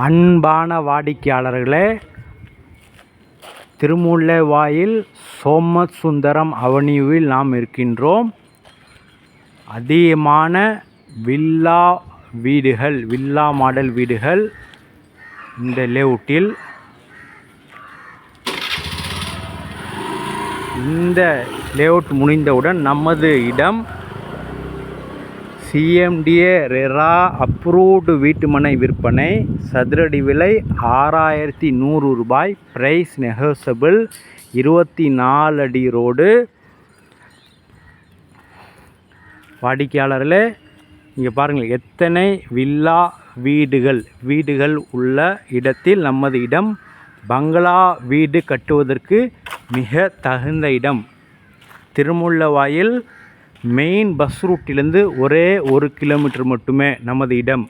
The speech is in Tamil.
அன்பான வாடிக்கையாளர்களே, திருமுல்லைவாயில் சோமசுந்தரம் அவென்யூவில் நாம் இருக்கின்றோம். அதிகமான வில்லா மாடல் வீடுகள் இந்த லேஅவுட்டில். இந்த லேஅவுட் முடிந்தவுடன் நமது இடம் CMDA ரெரா அப்ரூவ்டு வீட்டுமனை விற்பனை. சதுரடி விலை 6100 ரூபாய். Price negotiable. 24 அடி ரோடு. வாடிக்கையாளர்களே, இங்கே பாருங்கள் எத்தனை வில்லா வீடுகள் உள்ள இடத்தில் நமது இடம். பங்களா வீடு கட்டுவதற்கு மிக தகுந்த இடம். திருமுல்லைவாயில் மெயின் பஸ் ரூட்டிலிருந்து ஒரே 1 கிலோமீட்டர் மட்டுமே நமது இடம்.